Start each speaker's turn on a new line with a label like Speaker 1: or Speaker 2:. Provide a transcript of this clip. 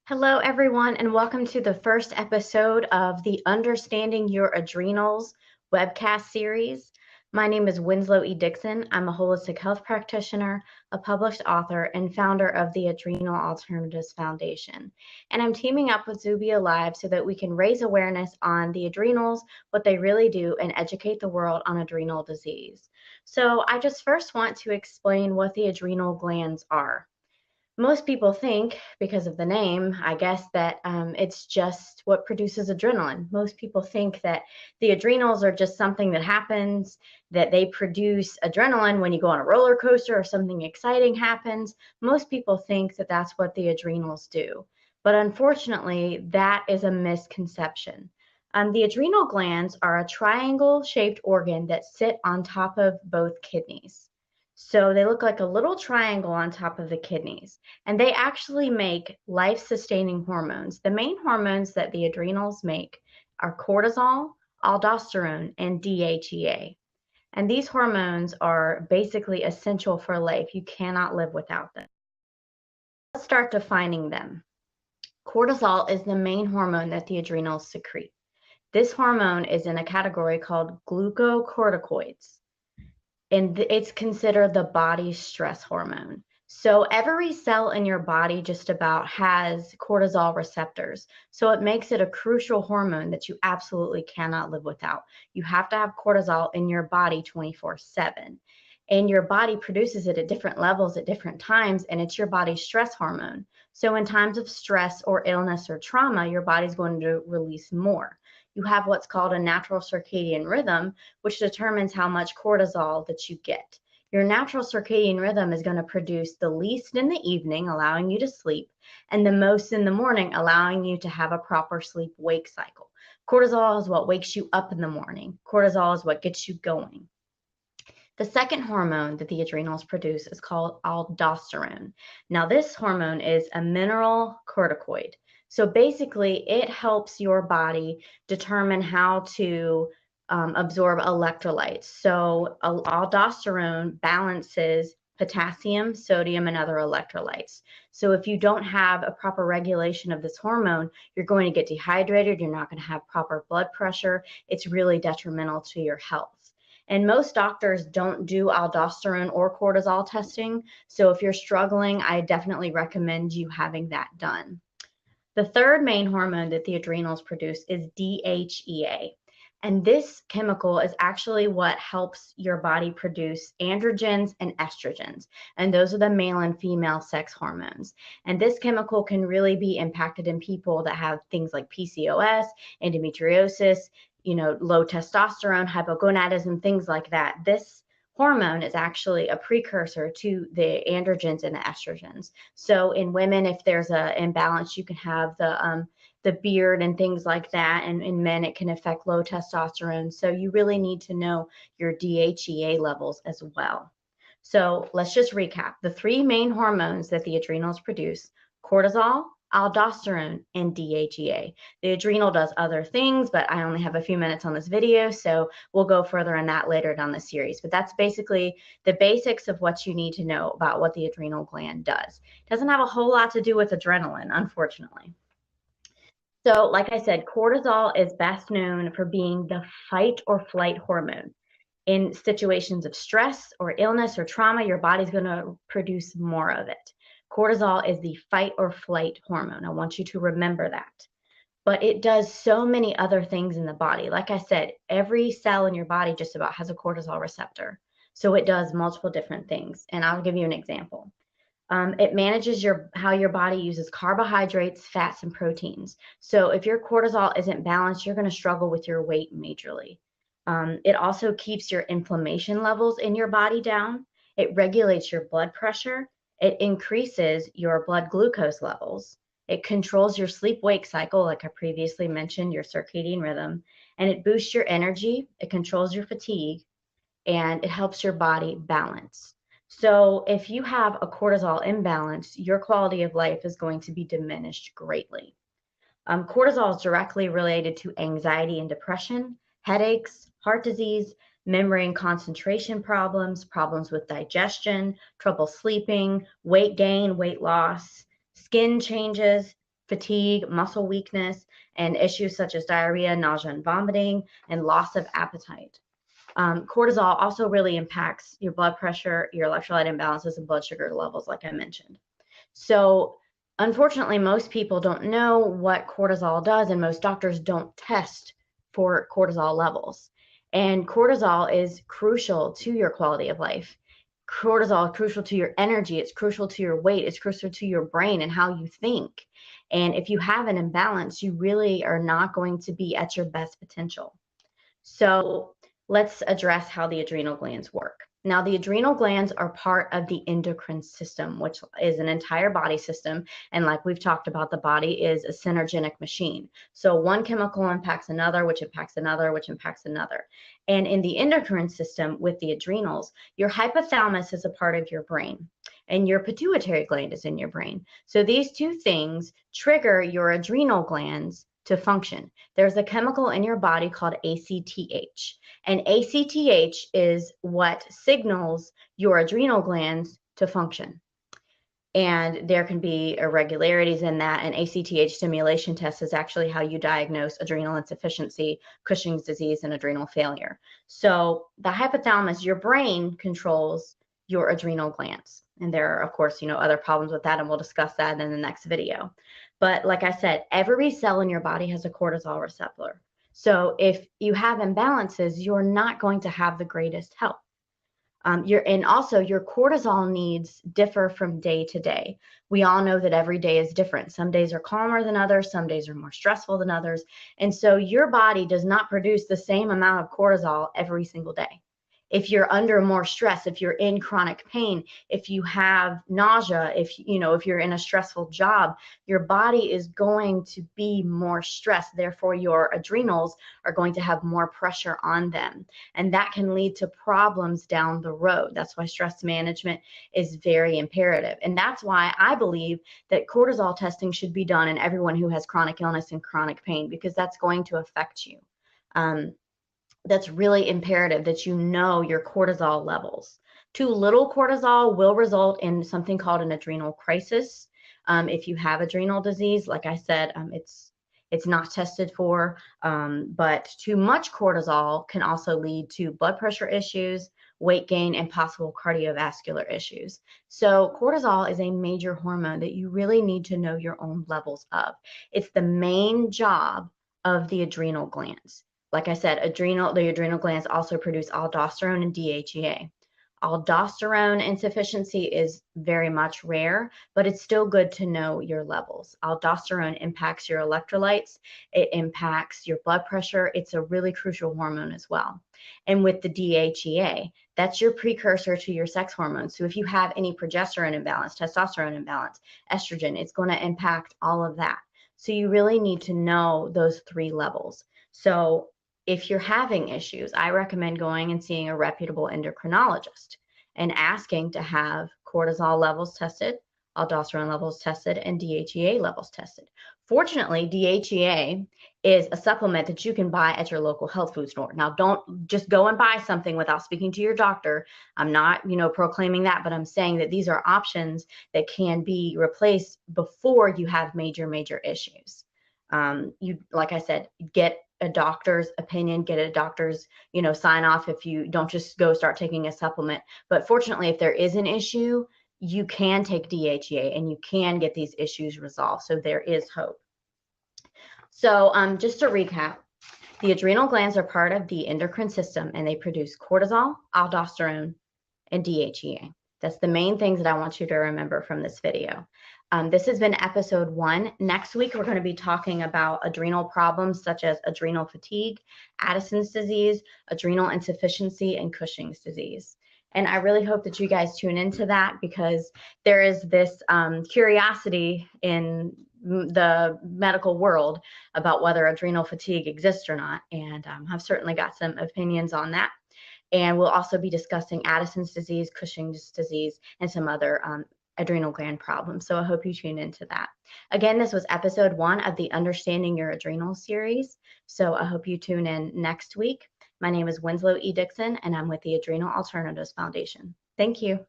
Speaker 1: Hello, everyone, and welcome to the first episode of the Understanding Your Adrenals webcast series. My name is Winslow E. Dixon. I'm a holistic health practitioner, a published author, and founder of the Adrenal Alternatives Foundation. And I'm teaming up with ZubiaLive so that we can raise awareness on the adrenals, what they really do, and educate the world on adrenal disease. So I just first want to explain what the adrenal glands are. Most people think, because of the name, I guess, that it's just what produces adrenaline. Most people think that the adrenals are just something that happens, that they produce adrenaline when you go on a roller coaster or something exciting happens. Most people think that that's what the adrenals do. But unfortunately, that is a misconception. The adrenal glands are a triangle-shaped organ that sit on top of both kidneys. So they look like a little triangle on top of the kidneys, and they actually make life-sustaining hormones. The main hormones that the adrenals make are cortisol, aldosterone, and DHEA. And these hormones are basically essential for life. You cannot live without them. Let's start defining them. Cortisol is the main hormone that the adrenals secrete. This hormone is in a category called glucocorticoids, and it's considered the body's stress hormone. So every cell in your body just about has cortisol receptors. So it makes it a crucial hormone that you absolutely cannot live without. You have to have cortisol in your body 24/7. And your body produces it at different levels at different times, and it's your body's stress hormone. So in times of stress or illness or trauma, your body's going to release more. You have what's called a natural circadian rhythm, which determines how much cortisol that you get. Your natural circadian rhythm is going to produce the least in the evening, allowing you to sleep, and the most in the morning, allowing you to have a proper sleep-wake cycle. Cortisol is what wakes you up in the morning. Cortisol is what gets you going. The second hormone that the adrenals produce is called aldosterone. Now, this hormone is a mineral corticoid. So basically, it helps your body determine how to absorb electrolytes. So aldosterone balances potassium, sodium, and other electrolytes. So if you don't have a proper regulation of this hormone, you're going to get dehydrated, you're not going to have proper blood pressure. It's really detrimental to your health. And most doctors don't do aldosterone or cortisol testing. So if you're struggling, I definitely recommend you having that done. The third main hormone that the adrenals produce is DHEA. And this chemical is actually what helps your body produce androgens and estrogens. And those are the male and female sex hormones. And this chemical can really be impacted in people that have things like PCOS, endometriosis, low testosterone, hypogonadism, things like that. This hormone is actually a precursor to the androgens and the estrogens. So in women, if there's an imbalance, you can have the beard and things like that. And in men, it can affect low testosterone. So you really need to know your DHEA levels as well. So let's just recap. The three main hormones that the adrenals produce: cortisol, aldosterone, and DHEA. The adrenal does other things, but I only have a few minutes on this video, so we'll go further on that later down the series. But that's basically the basics of what you need to know about what the adrenal gland does. It doesn't have a whole lot to do with adrenaline, unfortunately. So, like I said, cortisol is best known for being the fight or flight hormone. In situations of stress or illness or trauma, your body's going to produce more of it. Cortisol is the fight or flight hormone. I want you to remember that. But it does so many other things in the body. Like I said, every cell in your body just about has a cortisol receptor. So it does multiple different things. And I'll give you an example. It manages how your body uses carbohydrates, fats, and proteins. So if your cortisol isn't balanced, you're going to struggle with your weight majorly. It also keeps your inflammation levels in your body down. It regulates your blood pressure. It increases your blood glucose levels. It controls your sleep-wake cycle, like I previously mentioned, your circadian rhythm. And it boosts your energy. It controls your fatigue. And it helps your body balance. So if you have a cortisol imbalance, your quality of life is going to be diminished greatly. Cortisol is directly related to anxiety and depression, headaches, heart disease, memory and concentration problems, problems with digestion, trouble sleeping, weight gain, weight loss, skin changes, fatigue, muscle weakness, and issues such as diarrhea, nausea, and vomiting, and loss of appetite. Cortisol also really impacts your blood pressure, your electrolyte imbalances, and blood sugar levels, like I mentioned. So unfortunately, most people don't know what cortisol does, and most doctors don't test for cortisol levels. And cortisol is crucial to your quality of life. Cortisol is crucial to your energy. It's crucial to your weight. It's crucial to your brain and how you think. And if you have an imbalance, you really are not going to be at your best potential. So let's address how the adrenal glands work. Now, the adrenal glands are part of the endocrine system, which is an entire body system. And like we've talked about, the body is a synergenic machine. So one chemical impacts another, which impacts another, which impacts another. And in the endocrine system with the adrenals, your hypothalamus is a part of your brain and your pituitary gland is in your brain. So these two things trigger your adrenal glands to function. There's a chemical in your body called ACTH, and ACTH is what signals your adrenal glands to function. And there can be irregularities in that. An ACTH stimulation test is actually how you diagnose adrenal insufficiency, Cushing's disease, and adrenal failure. So the hypothalamus, your brain, controls your adrenal glands. And there are, of course, other problems with that, and we'll discuss that in the next video. But like I said, every cell in your body has a cortisol receptor. So if you have imbalances, you're not going to have the greatest health. And also your cortisol needs differ from day to day. We all know that every day is different. Some days are calmer than others. Some days are more stressful than others. And so your body does not produce the same amount of cortisol every single day. If you're under more stress, if you're in chronic pain, if you have nausea, if you're in a stressful job, your body is going to be more stressed. Therefore, your adrenals are going to have more pressure on them. And that can lead to problems down the road. That's why stress management is very imperative. And that's why I believe that cortisol testing should be done in everyone who has chronic illness and chronic pain, because that's going to affect you. That's really imperative that you know your cortisol levels. Too little cortisol will result in something called an adrenal crisis. If you have adrenal disease, like I said, it's not tested for, but too much cortisol can also lead to blood pressure issues, weight gain, and possible cardiovascular issues. So cortisol is a major hormone that you really need to know your own levels of. It's the main job of the adrenal glands. Like I said, the adrenal glands also produce aldosterone and DHEA. Aldosterone insufficiency is very much rare, but it's still good to know your levels. Aldosterone impacts your electrolytes. It impacts your blood pressure. It's a really crucial hormone as well. And with the DHEA, that's your precursor to your sex hormones. So if you have any progesterone imbalance, testosterone imbalance, estrogen, it's going to impact all of that. So you really need to know those three levels. So if you're having issues, I recommend going and seeing a reputable endocrinologist and asking to have cortisol levels tested, aldosterone levels tested, and DHEA levels tested. Fortunately, DHEA is a supplement that you can buy at your local health food store. Now, don't just go and buy something without speaking to your doctor. I'm not, proclaiming that, but I'm saying that these are options that can be replaced before you have major issues. Like I said, get a doctor's opinion, get a doctor's, sign off if you don't just go start taking a supplement. But fortunately, if there is an issue, you can take DHEA and you can get these issues resolved. So there is hope. So just to recap, the adrenal glands are part of the endocrine system and they produce cortisol, aldosterone, and DHEA. That's the main things that I want you to remember from this video. This has been episode 1. Next week, we're going to be talking about adrenal problems such as adrenal fatigue, Addison's disease, adrenal insufficiency, and Cushing's disease. And I really hope that you guys tune into that, because there is this curiosity in the medical world about whether adrenal fatigue exists or not. And I've certainly got some opinions on that. And we'll also be discussing Addison's disease, Cushing's disease, and some other adrenal gland problems. So I hope you tune into that. Again, this was episode 1 of the Understanding Your Adrenals series. So I hope you tune in next week. My name is Winslow E. Dixon, and I'm with the Adrenal Alternatives Foundation. Thank you.